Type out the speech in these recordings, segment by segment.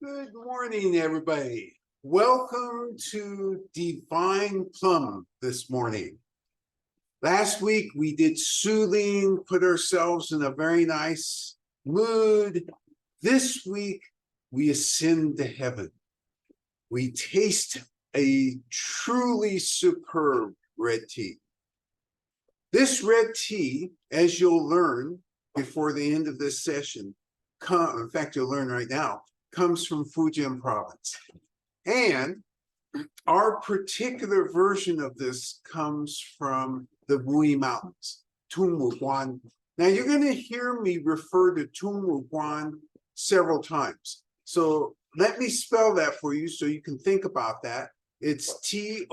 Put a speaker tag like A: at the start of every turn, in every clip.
A: Good morning, everybody. Welcome to Divine Plum this morning. Last week we did soothing, put ourselves in a very nice mood. This week we ascend to heaven. We taste a truly superb red tea. This red tea, as you'll learn before the end of this session, in fact, you'll learn right now, comes from Fujian Province. And our particular version of this comes from the Wui Mountains, Tungmuguan. Now, you're going to hear me refer to Tungmuguan several times. So let me spell that for you so you can think about that. It's T-O-N-G-M-U,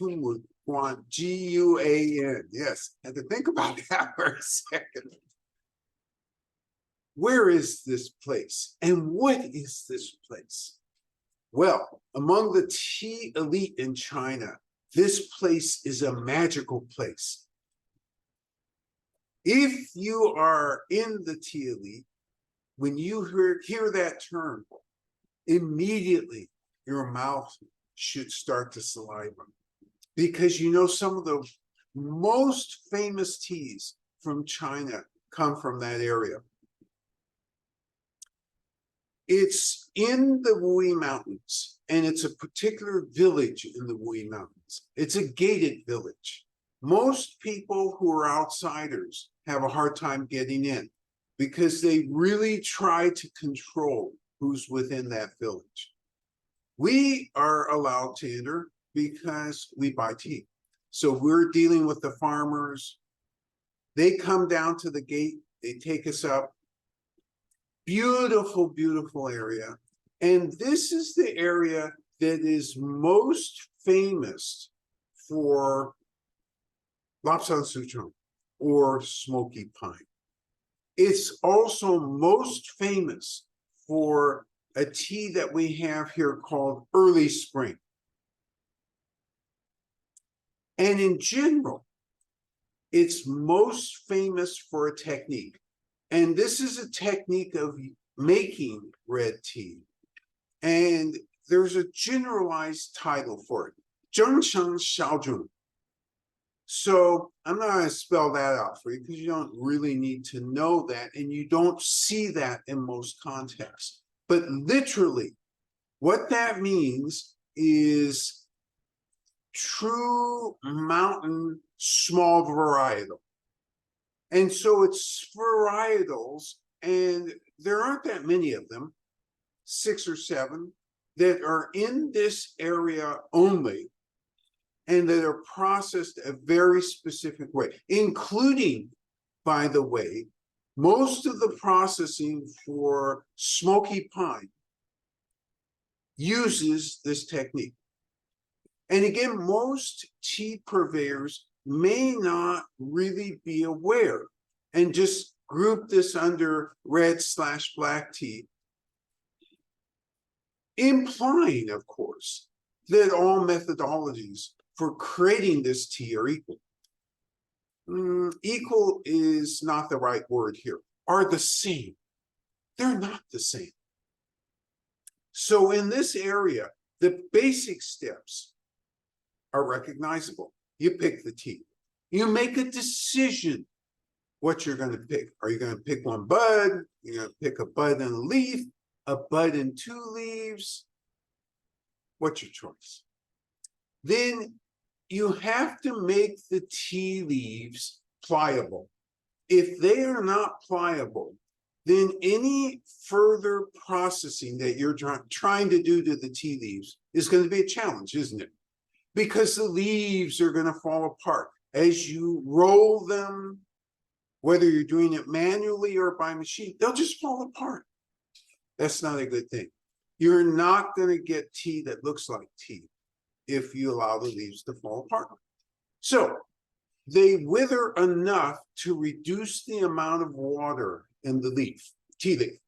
A: Tungmuguan, G-U-A-N. Yes, I had to think about that for a second. Where is this place? And what is this place? Well, among the tea elite in China, this place is a magical place. If you are in the tea elite, when you hear that term, immediately your mouth should start to saliva. Because you know some of the most famous teas from China come from that area. It's in the Wui Mountains, and it's a particular village in the Wui Mountains. It's a gated village. Most people who are outsiders have a hard time getting in because they really try to control who's within that village. We are allowed to enter because we buy tea. So we're dealing with the farmers. They come down to the gate, they take us up. Beautiful, beautiful area. And this is the area that is most famous for Lapsang Souchong or smoky pine. It's also most famous for a tea that we have here called early spring. And in general, it's most famous for a technique. And this is a technique of making red tea. And there's a generalized title for it, Zhengsheng Xiaozhong. So I'm not going to spell that out for you because you don't really need to know that, and you don't see that in most contexts. But literally, what that means is true mountain small varietal. And so it's varietals, and there aren't that many of them, 6 or 7, that are in this area only, and that are processed a very specific way, including, by the way, most of the processing for smoky pine uses this technique. And again, most tea purveyors may not really be aware and just group this under red/black tea, implying, of course, that all methodologies for creating this tea are equal. Equal is not the right word here, are the same. They're not the same. So in this area, the basic steps are recognizable. You pick the tea. You make a decision what you're going to pick. Are you going to pick one bud? You're going to pick a bud and a leaf, a bud and 2 leaves. What's your choice? Then you have to make the tea leaves pliable. If they are not pliable, then any further processing that you're trying to do to the tea leaves is going to be a challenge, isn't it? Because the leaves are going to fall apart. As you roll them, whether you're doing it manually or by machine, they'll just fall apart. That's not a good thing. You're not going to get tea that looks like tea if you allow the leaves to fall apart. So they wither enough to reduce the amount of water in the leaf, tea leaf.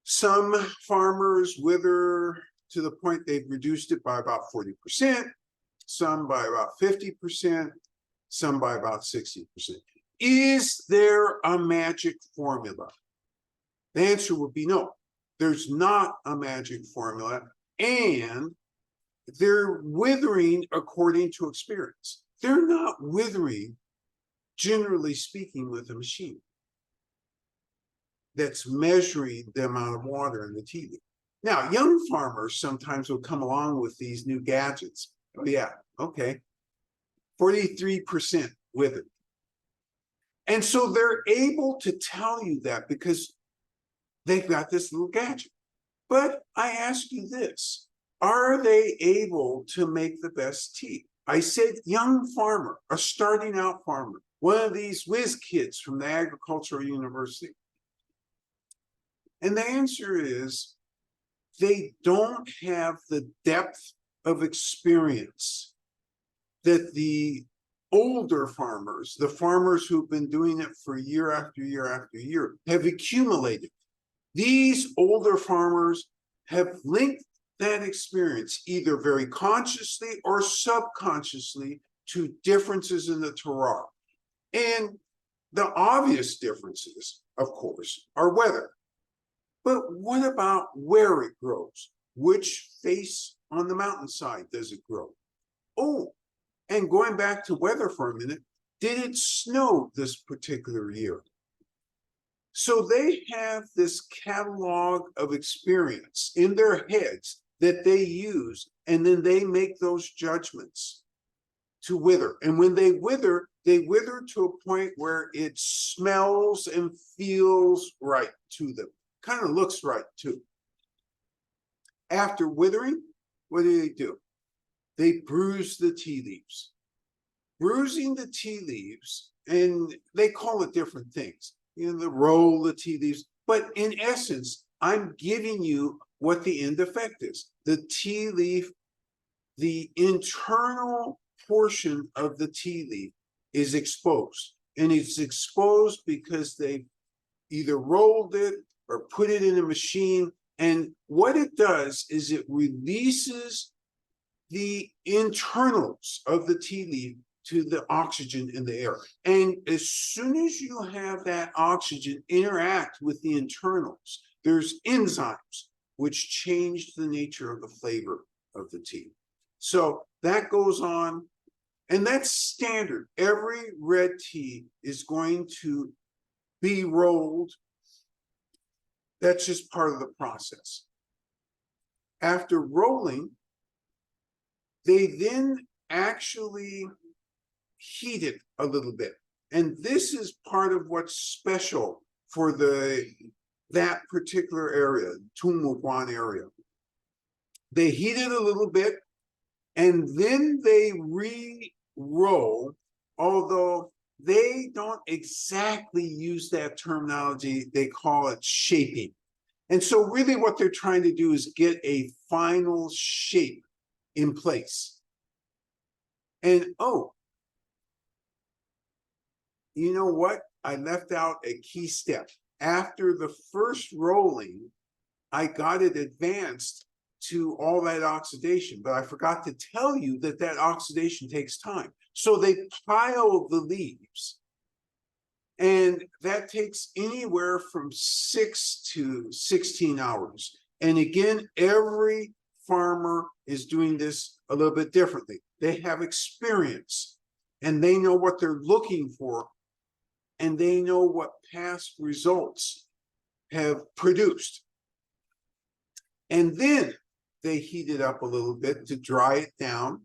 A: Some farmers wither to the point they've reduced it by about 40%, some by about 50%, some by about 60%. is there a magic formula? The answer would be no. There's not a magic formula, and they're withering according to experience. They're not withering, generally speaking, with a machine that's measuring the amount of water in the tea leaf. Now, young farmers sometimes will come along with these new gadgets. Oh yeah, okay, 43% withered. And so they're able to tell you that because they've got this little gadget. But I ask you this, are they able to make the best tea? I said young farmer, a starting out farmer, one of these whiz kids from the agricultural university. And the answer is they don't have the depth of experience that the older farmers, the farmers who've been doing it for year after year after year, have accumulated. These older farmers have linked that experience either very consciously or subconsciously to differences in the terroir. And the obvious differences, of course, are weather. But what about where it grows? Which face on the mountainside does it grow? Oh, and going back to weather for a minute, did it snow this particular year? So they have this catalog of experience in their heads that they use, and then they make those judgments to wither. And when they wither to a point where it smells and feels right to them. Kind of looks right too. After withering, what do? They bruise the tea leaves. Bruising the tea leaves, and they call it different things. You know, the roll the tea leaves, but in essence, I'm giving you what the end effect is. The tea leaf, the internal portion of the tea leaf is exposed, and it's exposed because they either rolled it or put it in a machine, and what it does is it releases the internals of the tea leaf to the oxygen in the air. And as soon as you have that oxygen interact with the internals, there's enzymes which change the nature of the flavor of the tea. So that goes on, and that's standard. Every red tea is going to be rolled. That's just part of the process. After rolling, they then actually heat it a little bit. And this is part of what's special for that particular area, Tumuguan area. They heat it a little bit, and then they re-roll, although they don't exactly use that terminology. They call it shaping. And so really what they're trying to do is get a final shape in place. And oh, you know what? I left out a key step. After the first rolling, I got it advanced to all that oxidation, but I forgot to tell you that that oxidation takes time. So they pile the leaves, and that takes anywhere from 6 to 16 hours. And again, every farmer is doing this a little bit differently. They have experience, and they know what they're looking for, and they know what past results have produced. And then they heat it up a little bit to dry it down.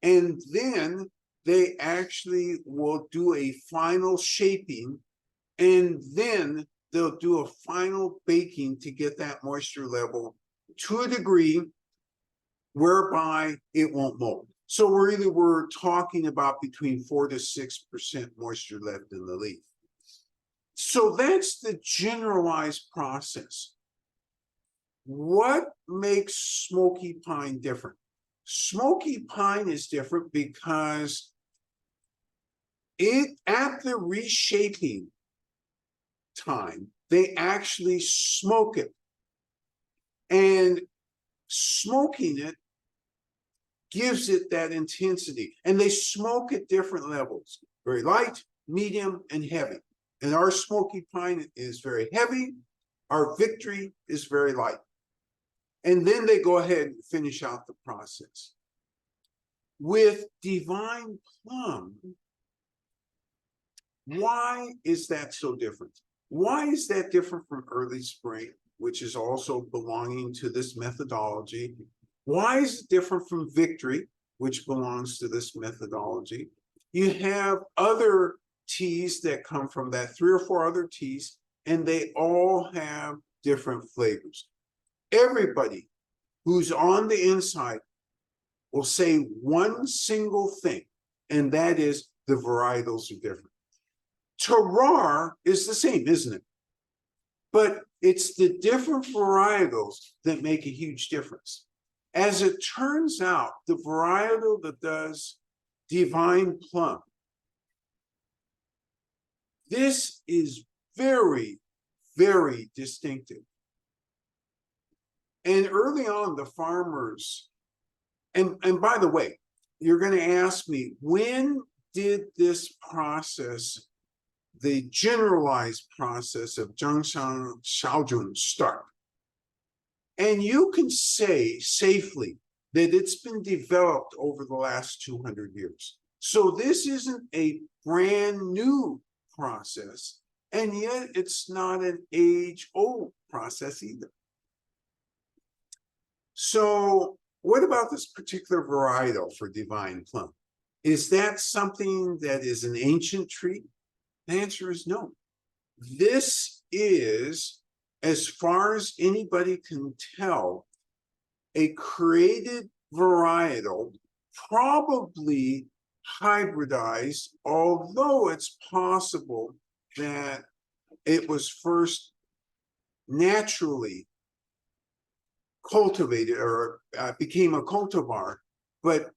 A: And then they actually will do a final shaping, and then they'll do a final baking to get that moisture level to a degree whereby it won't mold. So we're talking about between 4 to 6% moisture left in the leaf. So that's the generalized process. What makes smoky pine different? Smoky pine is different because at the reshaping time, they actually smoke it. And smoking it gives it that intensity. And they smoke at different levels. Very light, medium, and heavy. And our smoky pine is very heavy. Our victory is very light. And then they go ahead and finish out the process. With Divine Plum, why is that so different? Why is that different from Early Spring, which is also belonging to this methodology? Why is it different from Victory, which belongs to this methodology? You have other teas that come from that, 3 or 4 other teas, and they all have different flavors. Everybody who's on the inside will say one single thing, and that is the varietals are different. Terroir is the same, isn't it? But it's the different varietals that make a huge difference. As it turns out, the varietal that does Divine Plum, this is very, very distinctive. And early on, the farmers, and by the way, you're going to ask me, when did this process, the generalized process of Zhengshan Shaojun start? And you can say safely that it's been developed over the last 200 years. So this isn't a brand new process, and yet it's not an age-old process either. So what about this particular varietal for Divine Plum? Is that something that is an ancient tree? The answer is no. This is, as far as anybody can tell, a created varietal, probably hybridized, although it's possible that it was first naturally cultivated or became a cultivar. But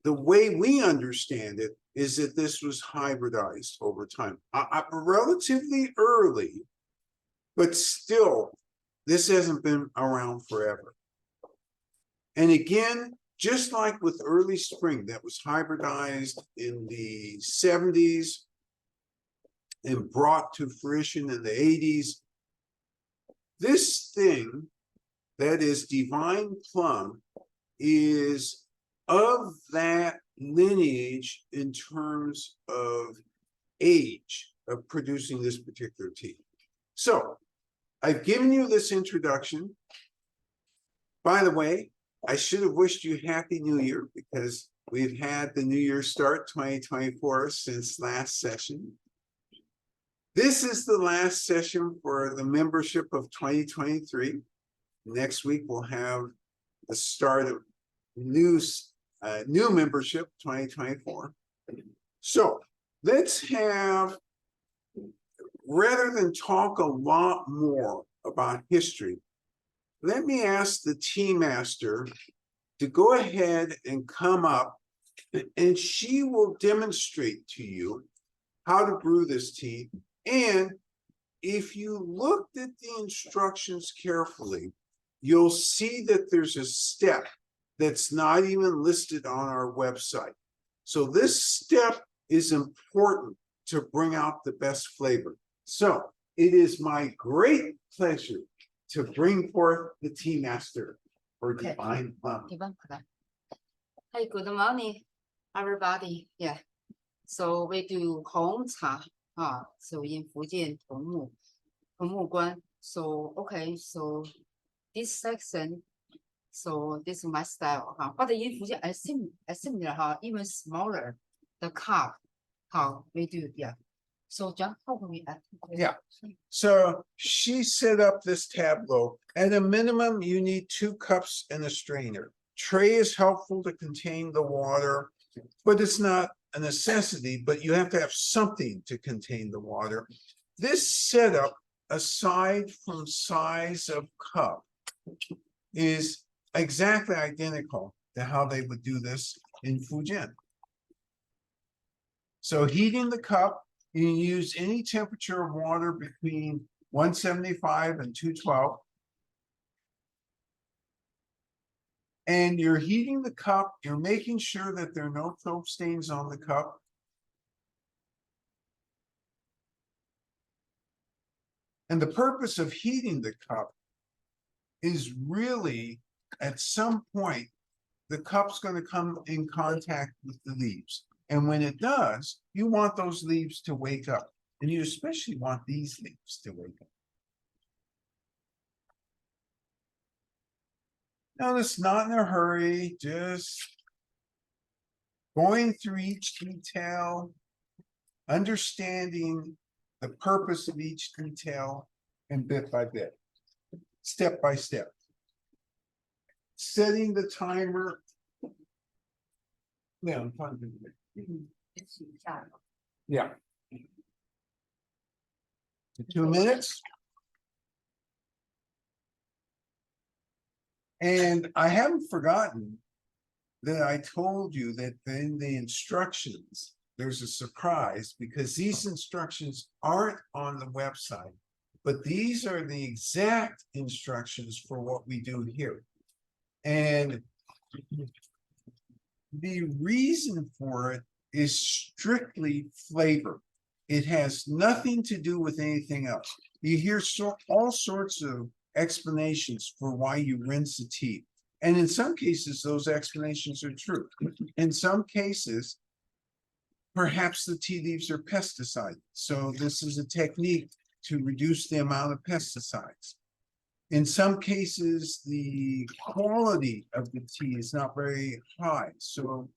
A: the way we understand it is that this was hybridized over time, relatively early, but still, this hasn't been around forever. And again, just like with Early Spring, that was hybridized in the 70s and brought to fruition in the 80s, this thing that is Divine Plum is of that lineage in terms of age of producing this particular tea. So I've given you this introduction. By the way, I should have wished you Happy New Year, because we've had the New Year start 2024 since last session. This is the last session for the membership of 2023. Next week, we'll have the start of new membership 2024. So let's have, rather than talk a lot more about history, let me ask the tea master to go ahead and come up, and she will demonstrate to you how to brew this tea. And if you looked at the instructions carefully, you'll see that there's a step that's not even listed on our website. So this step is important to bring out the best flavor. So it is my great pleasure to bring forth the tea master for Divine Plum.
B: Divine Plum. Hey, good morning, everybody. Yeah. So we do home cha. So in Fujian, 桐木关. So okay. So this section. So this is my style. But in Fujian, I similar. Even smaller. The cup. How we do. Yeah. So John, how can we add?
A: Yeah. So she set up this tableau. At a minimum, you need 2 cups and a strainer. Tray is helpful to contain the water, but it's not a necessity, but you have to have something to contain the water. This setup, aside from size of cup, is exactly identical to how they would do this in Fujian. So heating the cup, you can use any temperature of water between 175 and 212. And you're heating the cup, you're making sure that there are no soap stains on the cup. And the purpose of heating the cup is really, at some point, the cup's going to come in contact with the leaves. And when it does, you want those leaves to wake up. And you especially want these leaves to wake up. Notice, not in a hurry, just going through each detail, understanding the purpose of each detail, and bit by bit, step by step. Setting the timer. Yeah, I'm fine with it. Yeah. 2 minutes. And I haven't forgotten that I told you that in the instructions, there's a surprise because these instructions aren't on the website, but these are the exact instructions for what we do here. And the reason for it is strictly flavor. It has nothing to do with anything else. You hear all sorts of explanations for why you rinse the tea. And in some cases, those explanations are true. In some cases, perhaps the tea leaves are pesticided. So this is a technique to reduce the amount of pesticides. In some cases, the quality of the tea is not very high. So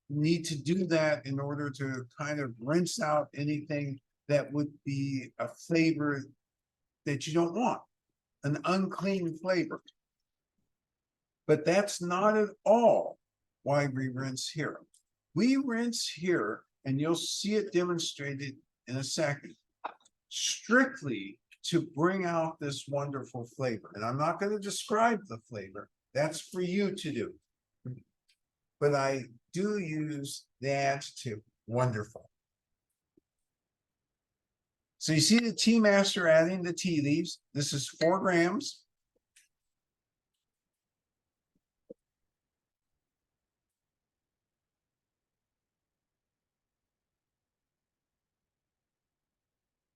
A: you need to do that in order to kind of rinse out anything that would be a flavor that you don't want, an unclean flavor. But that's not at all why we rinse here. We rinse here, and you'll see it demonstrated in a second, strictly to bring out this wonderful flavor. And I'm not going to describe the flavor. That's for you to do. But I do use the adjective wonderful. So you see the tea master adding the tea leaves. This is 4 grams.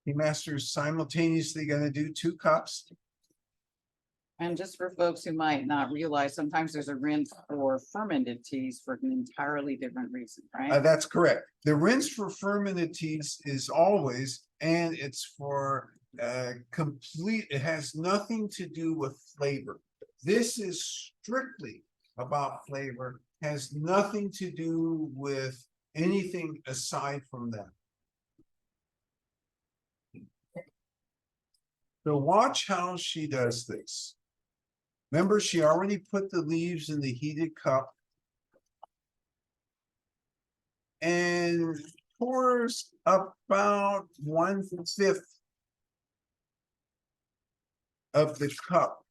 A: Tea master is simultaneously going to do 2 cups.
C: And just for folks who might not realize, sometimes there's a rinse for fermented teas for an entirely different reason, right?
A: That's correct. The rinse for fermented teas is always, and it's for complete, it has nothing to do with flavor. This is strictly about flavor, has nothing to do with anything aside from that. So watch how she does this. Remember, she already put the leaves in the heated cup and pours about 1/5 of the cup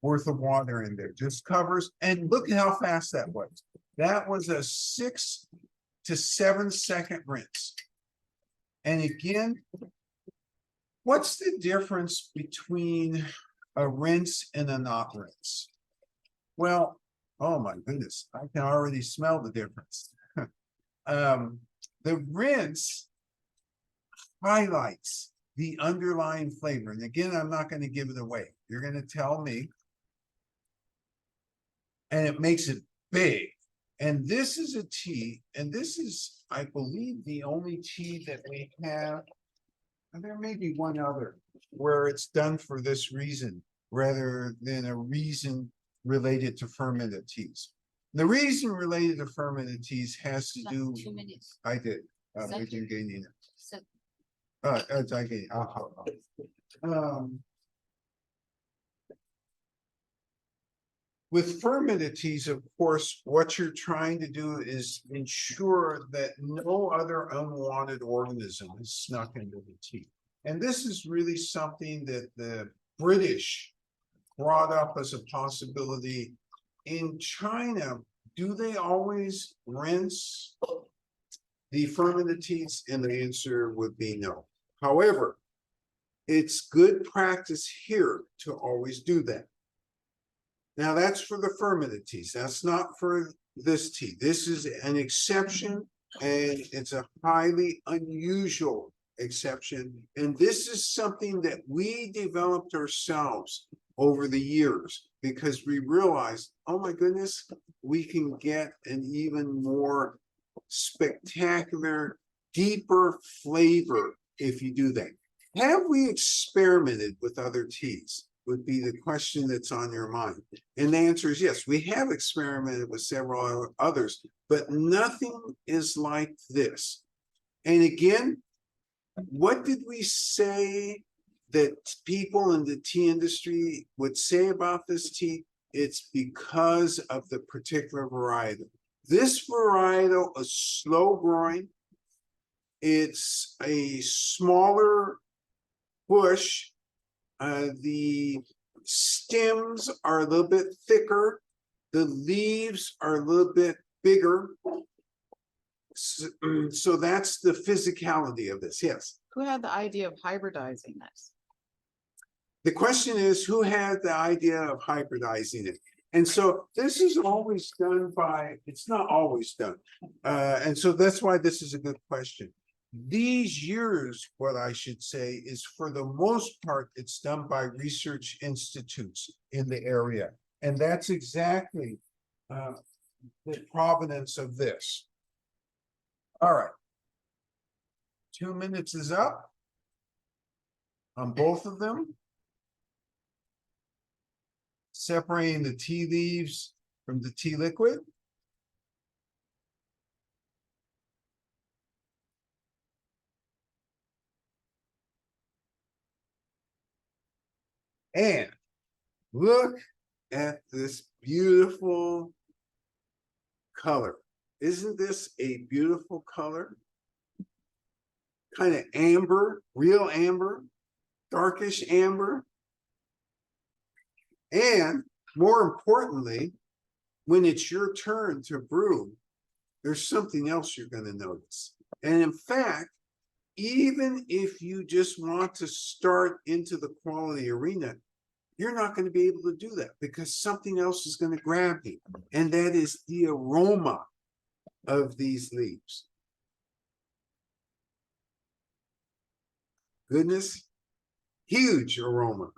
A: worth of water in there. Just covers, and look at how fast that was. That was a 6 to 7 second rinse. And again, what's the difference between a rinse and a not rinse? Well, oh my goodness, I can already smell the difference. The rinse highlights the underlying flavor. And again, I'm not going to give it away. You're going to tell me. And it makes it big. And this is a tea, and this is, I believe, the only tea that we have. And there may be one other where it's done for this reason rather than a reason related to fermented teas. The reason related to fermented teas has to do.
B: 2 minutes.
A: I did. We
B: Second.
A: can gain it.
B: So,
A: I gain. With fermented teas, of course, what you're trying to do is ensure that no other unwanted organism is snuck into the tea. And this is really something that the British brought up as a possibility. In China, do they always rinse the fermented teas? And the answer would be no. However, it's good practice here to always do that. Now that's for the fermented teas. That's not for this tea. This is an exception, and it's a highly unusual exception. And this is something that we developed ourselves over the years because we realized, oh my goodness, we can get an even more spectacular, deeper flavor if you do that. Have we experimented with other teas? Would be the question that's on your mind. And the answer is yes, we have experimented with several others, but nothing is like this. And again, what did we say that people in the tea industry would say about this tea? It's because of the particular varietal. This varietal is slow growing. It's a smaller bush. The stems are a little bit thicker. The leaves are a little bit bigger. So that's the physicality of this. Yes.
C: Who had the idea of hybridizing this?
A: The question is, who had the idea of hybridizing it? And so this is always done by, it's not always done. And so that's why this is a good question. These years, what I should say is for the most part, it's done by research institutes in the area. And that's exactly the provenance of this. All right. 2 minutes is up on both of them. Separating the tea leaves from the tea liquid. And look at this beautiful color. Isn't this a beautiful color? Kind of amber, real amber, darkish amber. And more importantly, when it's your turn to brew, there's something else you're going to notice. And in fact, even if you just want to start into the quality arena, you're not going to be able to do that because something else is going to grab you. And that is the aroma of these leaves. Goodness, huge aroma.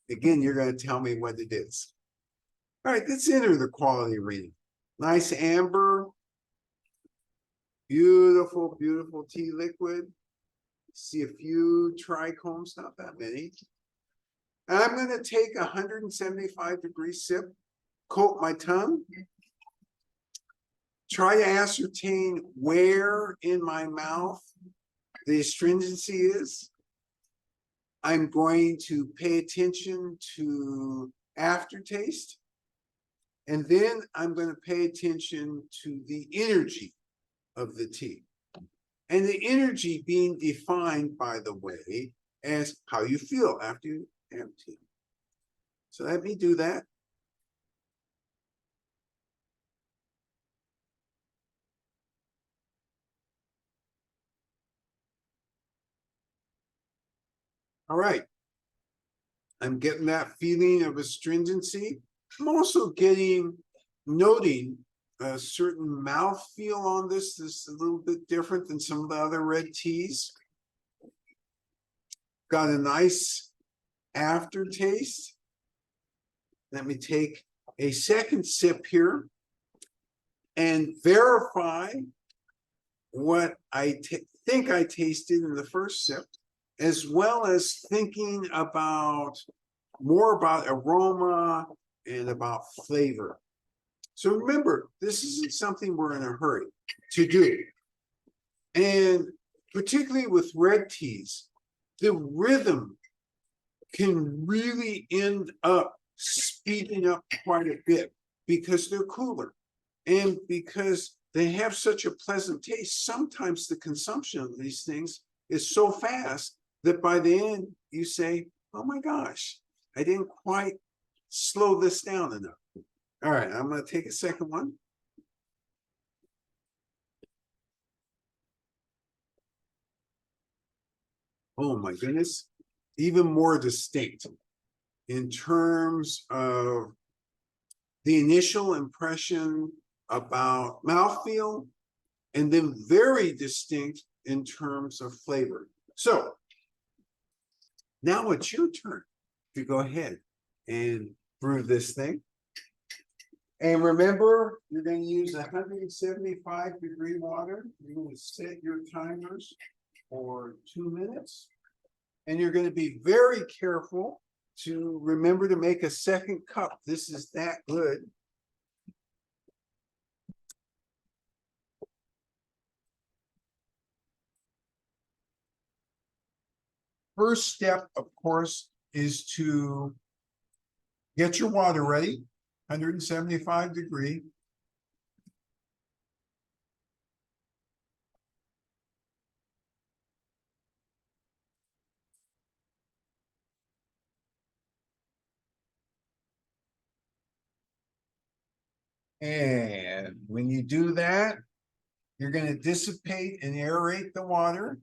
A: Again, you're going to tell me what it is. All right, let's enter the quality arena. Nice amber. Beautiful, beautiful tea liquid. See a few trichomes, not that many. And I'm going to take a 175-degree sip, coat my tongue, try to ascertain where in my mouth the astringency is. I'm going to pay attention to aftertaste. And then I'm going to pay attention to the energy of the tea. And the energy being defined, by the way, as how you feel after you have tea. So let me do that. All right. I'm getting that feeling of astringency. I'm also noting a certain mouthfeel on this. This is a little bit different than some of the other red teas. Got a nice aftertaste. Let me take a second sip here and verify what I think I tasted in the first sip, as well as thinking more about aroma and about flavor. So remember, this isn't something we're in a hurry to do. And particularly with red teas, the rhythm can really end up speeding up quite a bit because they're cooler. And because they have such a pleasant taste, sometimes the consumption of these things is so fast that by the end you say, oh my gosh, I didn't quite slow this down enough. All right, I'm going to take a second one. Oh my goodness, even more distinct in terms of the initial impression about mouthfeel, and then very distinct in terms of flavor. So now it's your turn to go ahead and brew this thing. And remember, you're going to use 175-degree water. You're going to set your timers for 2 minutes. And you're going to be very careful to remember to make a second cup. This is that good. First step, of course, is to get your water ready, 175-degree. And when you do that, you're going to dissipate and aerate the water.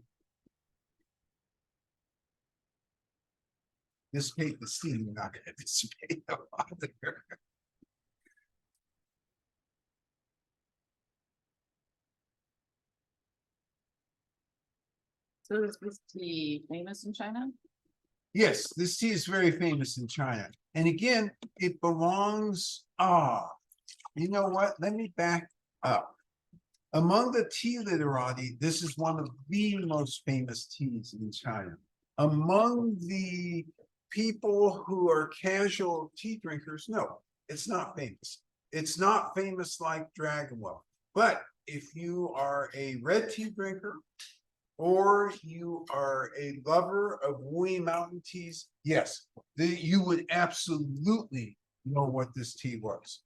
A: Dissipate the steam, you're not going to dissipate the water.
C: So is this tea famous in China?
A: Yes, this tea is very famous in China. And again, it belongs, you know what? Let me back up. Among the tea literati, this is one of the most famous teas in China. Among the people who are casual tea drinkers, no, it's not famous. It's not famous like Dragonwell. But if you are a red tea drinker, or you are a lover of Wuyi Mountain teas, yes, you would absolutely know what this tea was.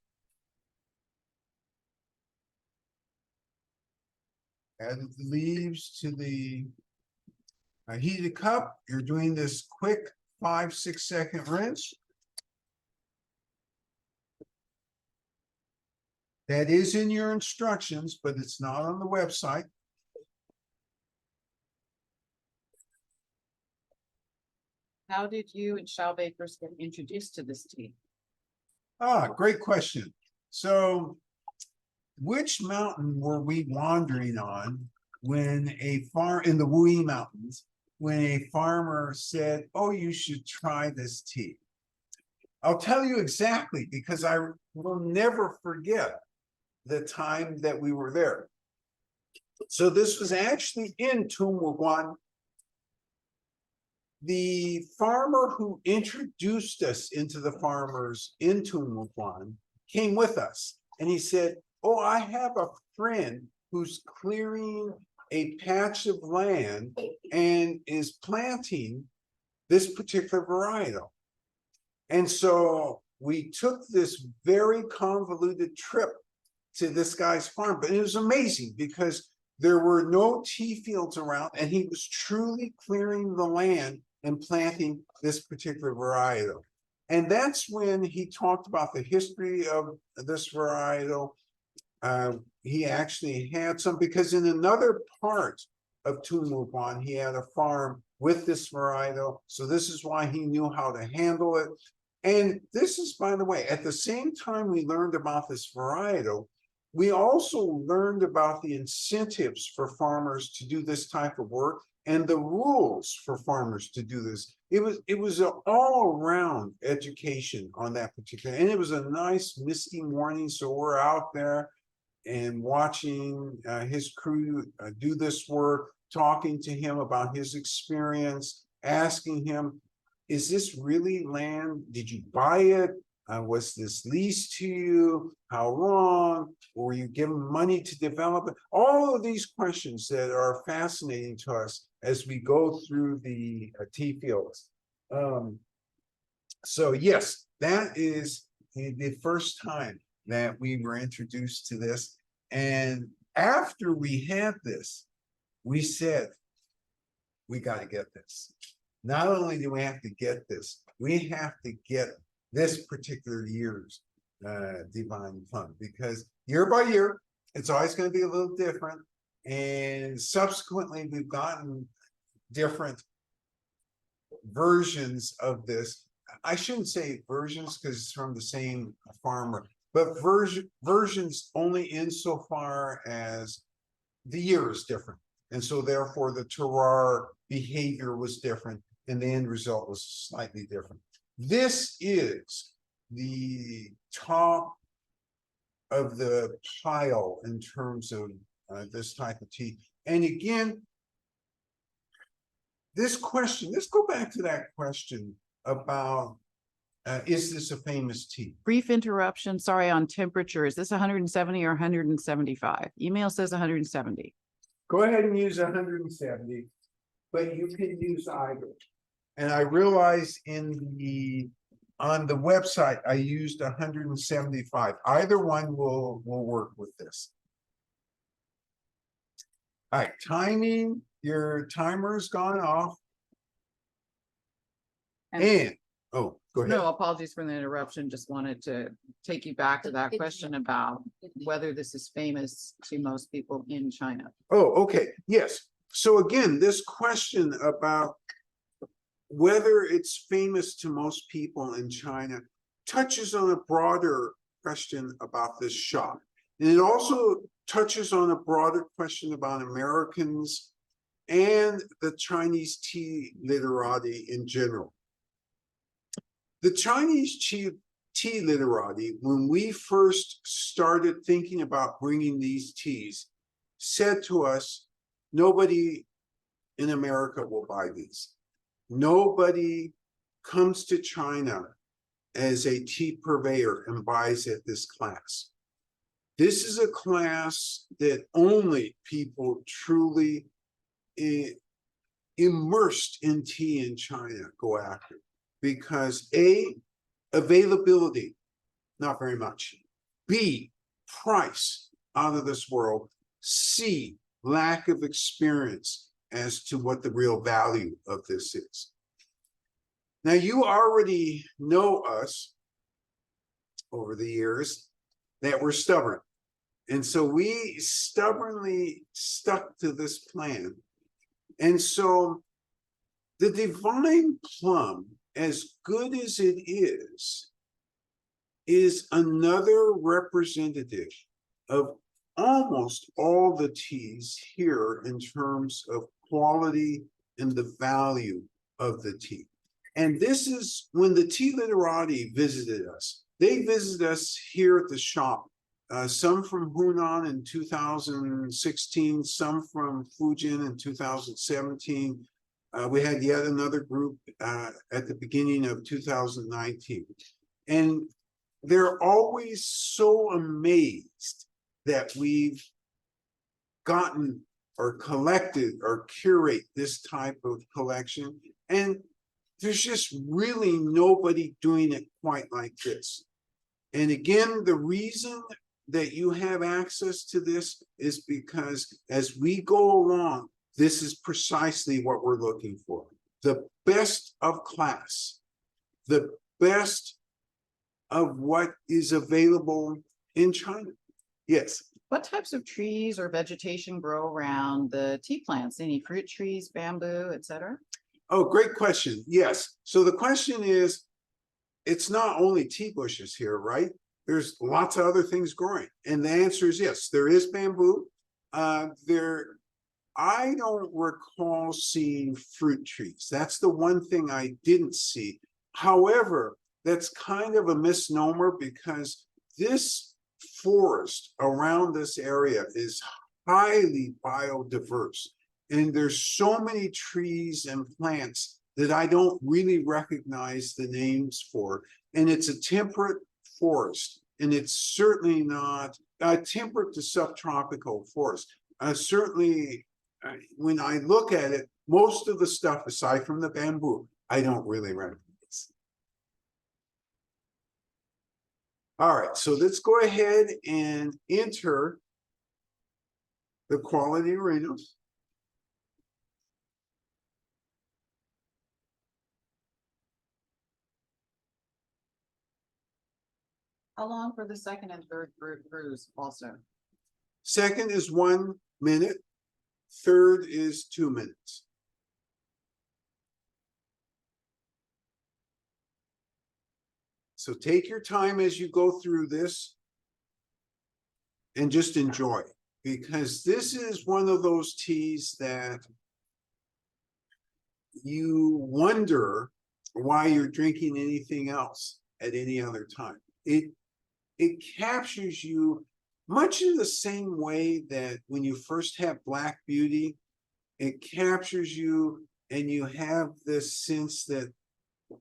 A: Add the leaves to the heated cup. You're doing this quick 5-6 second rinse. That is in your instructions, but it's not on the website.
C: How did you and Xiaobei first get introduced to this tea?
A: Great question. So, which mountain were we wandering on when a farm in the Wuyi Mountains, when a farmer said, "Oh, you should try this tea"? I'll tell you exactly, because I will never forget the time that we were there. So this was actually in Tungwuguan. The farmer who introduced us into the farmers in Tungwuguan came with us, and he said, "Oh, I have a friend who's clearing a patch of land and is planting this particular varietal." And so we took this very convoluted trip to this guy's farm, but it was amazing because there were no tea fields around, and he was truly clearing the land and planting this particular varietal. And that's when he talked about the history of this varietal. He actually had some, because in another part of Tungwuguan, he had a farm with this varietal. So this is why he knew how to handle it. And this is, by the way, at the same time we learned about this varietal, we also learned about the incentives for farmers to do this type of work and the rules for farmers to do this. It was an all-around education on that particular, and it was a nice misty morning. So we're out there and watching his crew do this work, talking to him about his experience, asking him, "Is this really land? Did you buy it? Was this leased to you? How long? Were you given money to develop it?" All of these questions that are fascinating to us as we go through the tea fields. So yes, that is the first time that we were introduced to this. And after we had this, we said, we got to get this. Not only do we have to get this, we have to get this particular year's Divine Plum, because year by year, it's always going to be a little different. And subsequently, we've gotten different versions of this. I shouldn't say versions because it's from the same farmer, but versions only insofar as the year is different. And so therefore the terroir behavior was different and the end result was slightly different. This is the top of the pile in terms of this type of tea. And again, this question, let's go back to that question about is this a famous tea?
C: Brief interruption, sorry, on temperature. Is this 170 or 175? Email says 170.
A: Go ahead and use 170, but you can use either. And I realize on the website, I used 175. Either one will work with this. All right, timing, your timer's gone off. And, oh, go ahead.
C: No, apologies for the interruption. Just wanted to take you back to that question about whether this is famous to most people in China.
A: Oh, okay, yes. So again, this question about whether it's famous to most people in China touches on a broader question about this shop. And it also touches on a broader question about Americans and the Chinese tea literati in general. The Chinese tea literati, when we first started thinking about bringing these teas, said to us, nobody in America will buy these. Nobody comes to China as a tea purveyor and buys at this class. This is a class that only people truly immersed in tea in China go after. Because A, availability, not very much. B, price, out of this world. C, lack of experience as to what the real value of this is. Now, you already know us over the years that we're stubborn. And so we stubbornly stuck to this plan. And so the Divine Plum, as good as it is another representative of almost all the teas here in terms of quality and the value of the tea. And this is when the tea literati visited us. They visited us here at the shop, some from Hunan in 2016, some from Fujian in 2017. We had yet another group at the beginning of 2019. And they're always so amazed that we've gotten or collected or curate this type of collection. And there's just really nobody doing it quite like this. And again, the reason that you have access to this is because as we go along, this is precisely what we're looking for. The best of class, the best of what is available in China. Yes.
C: What types of trees or vegetation grow around the tea plants? Any fruit trees, bamboo, etc.?
A: Oh, great question. Yes. So the question is, it's not only tea bushes here, right? There's lots of other things growing. And the answer is yes, there is bamboo. I don't recall seeing fruit trees. That's the one thing I didn't see. However, that's kind of a misnomer because this forest around this area is highly biodiverse. And there's so many trees and plants that I don't really recognize the names for. And it's a temperate forest. And it's certainly not temperate to subtropical forest. Certainly, when I look at it, most of the stuff, aside from the bamboo, I don't really recognize. All right, so let's go ahead and enter the quality arenas.
C: How long for the second and third brews also?
A: Second is 1 minute. Third is 2 minutes. So take your time as you go through this and just enjoy. because this is one of those teas that you wonder why you're drinking anything else at any other time. It captures you much in the same way that when you first have Black Beauty, it captures you and you have this sense that,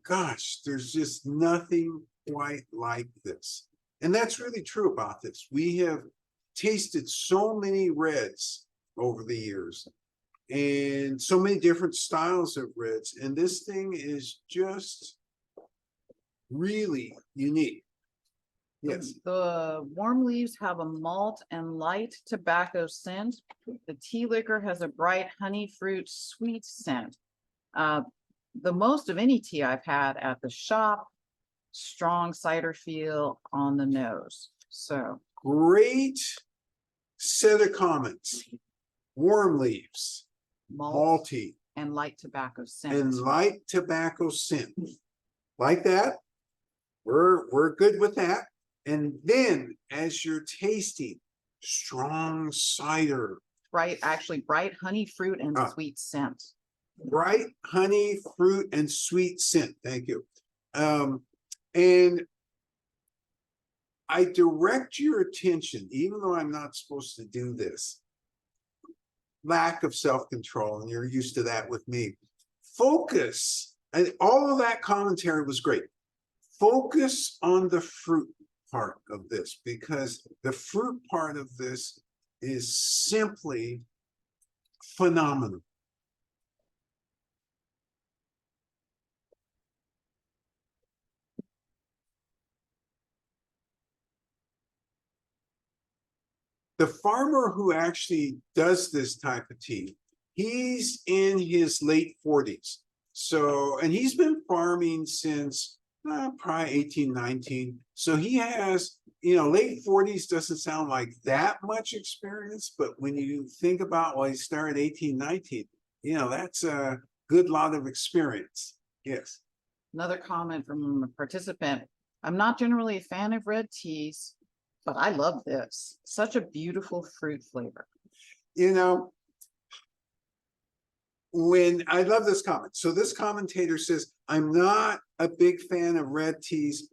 A: gosh, there's just nothing quite like this. And that's really true about this. We have tasted so many reds over the years and so many different styles of reds, and this thing is just really unique. Yes.
C: The warm leaves have a malt and light tobacco scent. The tea liquor has a bright honey fruit sweet scent. The most of any tea I've had at the shop, strong cider feel on the nose. So
A: Great set of comments. Warm leaves,
C: malt
A: malty,
C: and light tobacco scent.
A: and light tobacco scent. Like that, we're good with that. And then as you're tasting, strong cider,
C: Actually bright honey fruit and sweet scent.
A: bright honey, fruit, and sweet scent. Thank you. And I direct your attention, even though I'm not supposed to do this, lack of self-control, and you're used to that with me. Focus, and all of that commentary was great. Focus on the fruit part of this, because the fruit part of this is simply phenomenal. The farmer who actually does this type of tea, he's in his late 40s. So, and he's been farming since probably 1819. So he has, late 40s doesn't sound like that much experience, but when you think about, well, he started 1819, that's a good lot of experience. Yes.
C: Another comment from a participant. I'm not generally a fan of red teas, but I love this. Such a beautiful fruit flavor.
A: When I love this comment. So this commentator says, I'm not a big fan of red teas,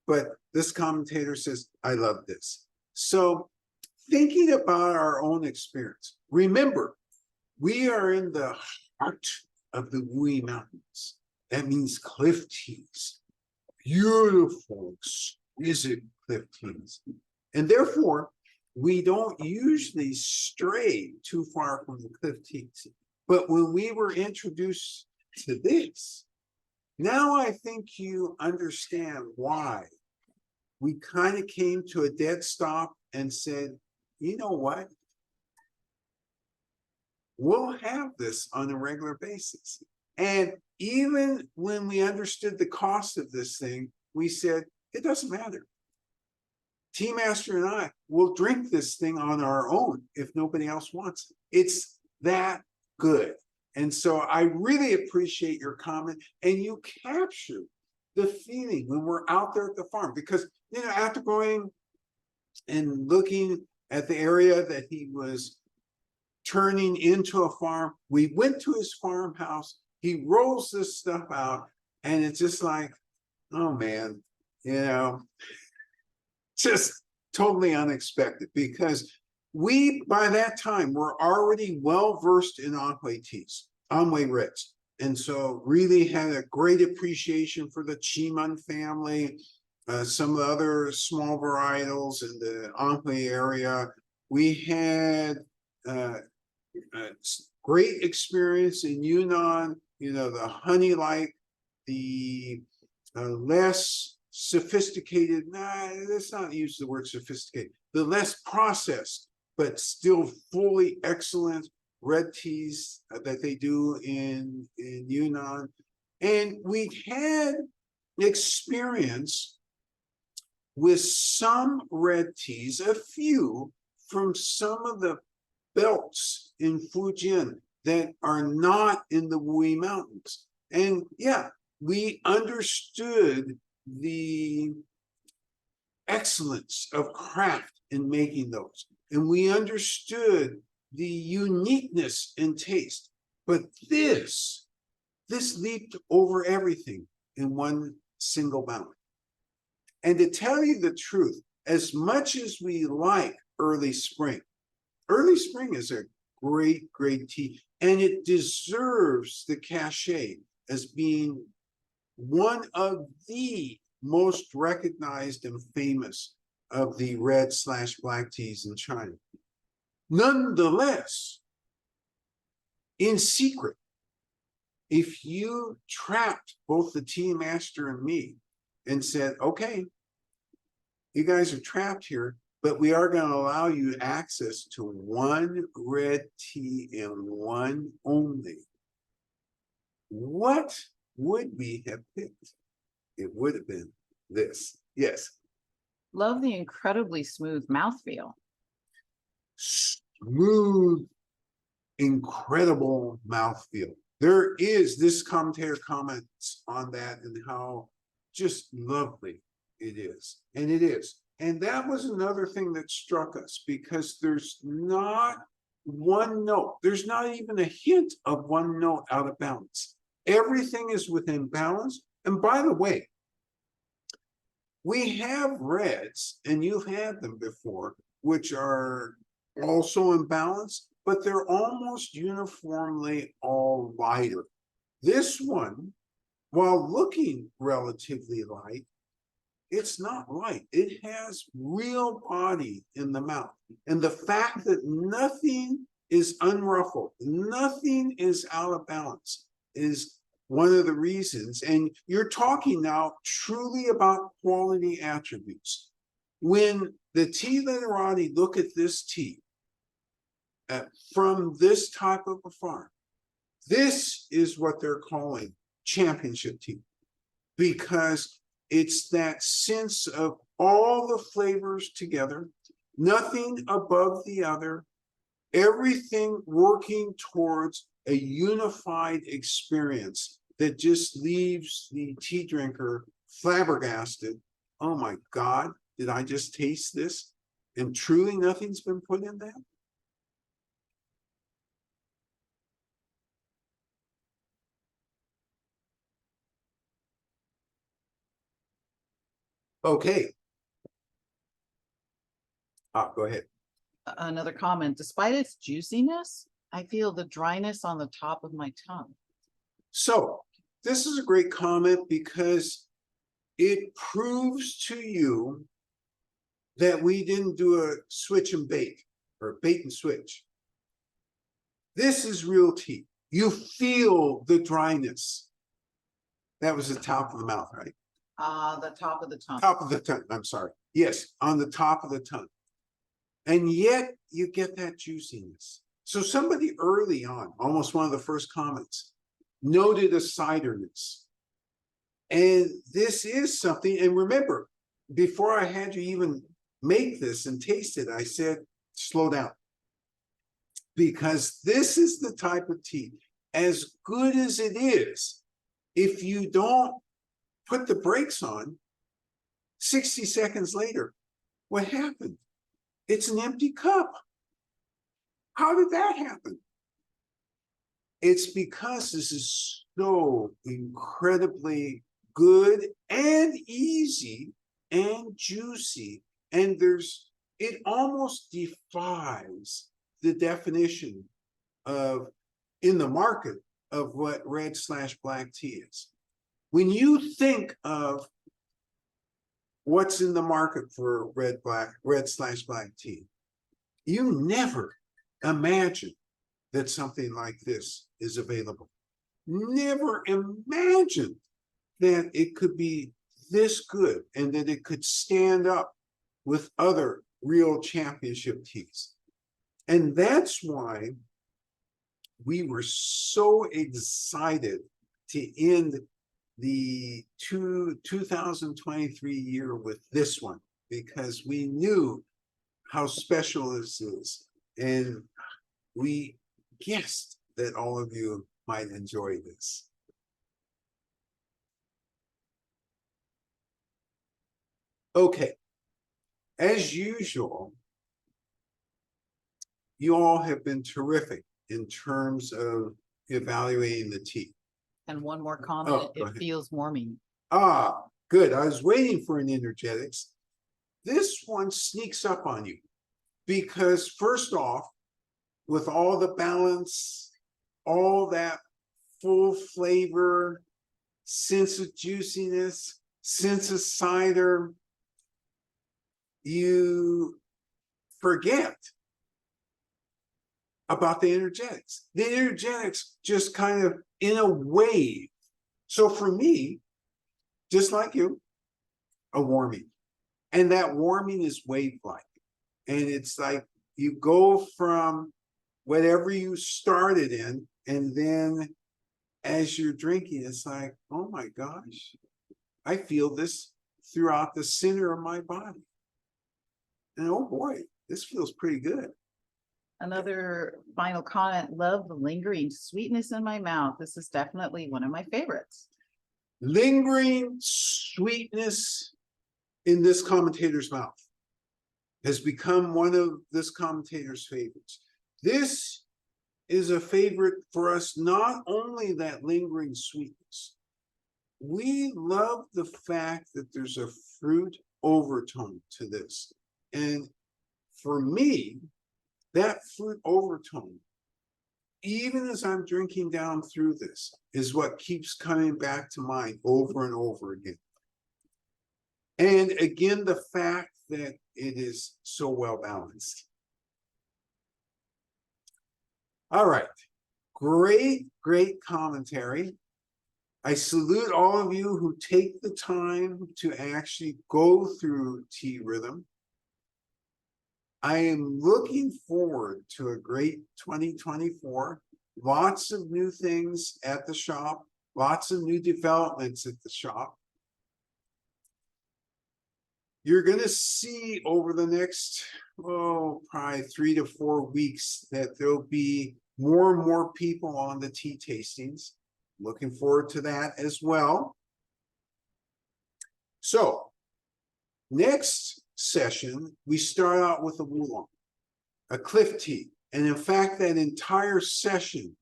A: but this commentator says, I love this. So thinking about our own experience, remember, we are in the heart of the Wuyi Mountains. That means cliff teas, beautiful, exquisite cliff teas. And therefore, we don't usually stray too far from the cliff teas. But when we were introduced to this, now I think you understand why we kind of came to a dead stop and said, you know what? We'll have this on a regular basis. And even when we understood the cost of this thing, we said, it doesn't matter. Tea Master and I will drink this thing on our own if nobody else wants it. It's that good. And so I really appreciate your comment, and you capture the feeling when we're out there at the farm, because after going and looking at the area that he was turning into a farm, we went to his farmhouse, he rolls this stuff out, and it's just like, oh man, just totally unexpected, because we, by that time, were already well-versed in Anhui teas, Anhui reds. And so really had a great appreciation for the Chiman family, some of the other small varietals in the Anhui area. We had great experience in Yunnan, the honey-like, the less sophisticated, let's not use the word sophisticated, the less processed, but still fully excellent red teas that they do in Yunnan. And we had experience with some red teas, a few from some of the belts in Fujian that are not in the Wuyi Mountains. And yeah, we understood the excellence of craft in making those. and we understood the uniqueness in taste. But this leaped over everything in one single bound. And to tell you the truth, as much as we like early spring is a great, great tea, and it deserves the cachet as being one of the most recognized and famous of the red/black teas in China. Nonetheless, in secret, if you trapped both the tea master and me and said, okay, you guys are trapped here, but we are going to allow you access to one red tea and one only, what would we have picked? It would have been this. Yes.
C: Love the incredibly smooth mouthfeel.
A: Smooth, incredible mouthfeel. There is, this commentator comments on that and how just lovely it is. And it is. And that was another thing that struck us, because there's not one note. There's not even a hint of one note out of balance. Everything is within balance. And by the way, we have reds, and you've had them before, which are also in balance, but they're almost uniformly all lighter. This one, while looking relatively light, it's not light. It has real body in the mouth. And the fact that nothing is unruffled, nothing is out of balance, is one of the reasons. And you're talking now truly about quality attributes. When the tea literati look at this tea from this type of a farm, this is what they're calling championship tea, because it's that sense of all the flavors together, nothing above the other, everything working towards a unified experience that just leaves the tea drinker flabbergasted. Oh my God, did I just taste this? And truly nothing's been put in that? Okay. Go ahead.
C: Another comment, despite its juiciness, I feel the dryness on the top of my tongue.
A: So this is a great comment, because it proves to you that we didn't do a switch and bait, or bait and switch. This is real tea. You feel the dryness. That was the top of the mouth, right?
C: The top of the tongue.
A: Top of the tongue, I'm sorry. Yes, on the top of the tongue. And yet you get that juiciness. So somebody early on, almost one of the first comments, noted a ciderness. And this is something, and remember, before I had you even make this and taste it, I said, slow down. Because this is the type of tea, as good as it is, if you don't put the brakes on, 60 seconds later, what happened? It's an empty cup. How did that happen? It's because this is so incredibly good and easy and juicy, and it almost defies the definition of in the market of what red/black tea is. When you think of what's in the market for red/black tea, you never imagine that something like this is available. Never imagined that it could be this good and that it could stand up with other real championship teas. And that's why we were so excited to end the 2023 year with this one, because we knew how special this is. And we guessed that all of you might enjoy this. Okay, as usual, you all have been terrific in terms of evaluating the tea.
C: And one more comment,
A: go
C: it
A: ahead.
C: feels warming.
A: Ah, good. I was waiting for an energetics. This one sneaks up on you because first off, with all the balance, all that full flavor, sense of juiciness, sense of cider, you forget about the energetics. The energetics just kind of in a wave. So for me, just like you, a warming. And that warming is wave-like. And it's like you go from whatever you started in, and then as you're drinking, it's like, oh my gosh, I feel this throughout the center of my body. And oh boy, this feels pretty good.
C: Another final comment, love the lingering sweetness in my mouth. This is definitely one of my favorites.
A: Lingering sweetness in this commentator's mouth has become one of this commentator's favorites. This is a favorite for us, not only that lingering sweetness. We love the fact that there's a fruit overtone to this. And for me, that fruit overtone, even as I'm drinking down through this, is what keeps coming back to mind over and over again. And again, the fact that it is so well balanced. All right, great commentary. I salute all of you who take the time to actually go through Tea Rhythm. I am looking forward to a great 2024. Lots of new things at the shop, lots of new developments at the shop. You're going to see over the next, probably 3 to 4 weeks that there'll be more and more people on the tea tastings. Looking forward to that as well. So, next session, we start out with a oolong, a cliff tea. And in fact, that entire session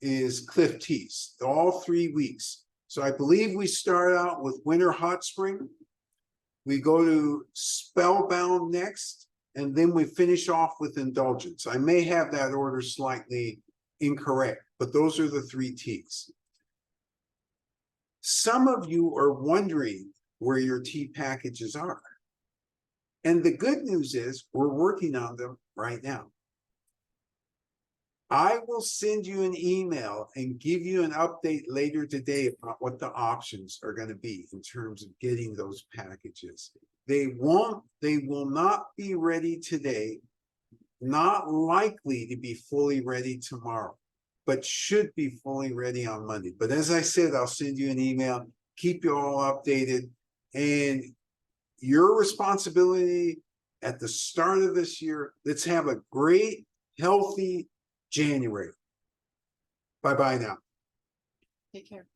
A: is cliff teas, all 3 weeks. So I believe we start out with Winter Hot Spring. We go to Spellbound next, and then we finish off with Indulgence. I may have that order slightly incorrect, but those are the 3 teas. Some of you are wondering where your tea packages are. And the good news is we're working on them right now. I will send you an email and give you an update later today about what the options are going to be in terms of getting those packages. They will not be ready today, not likely to be fully ready tomorrow, but should be fully ready on Monday. But as I said, I'll send you an email, keep you all updated, and your responsibility at the start of this year, let's have a great, healthy January. Bye-bye now.
C: Take care.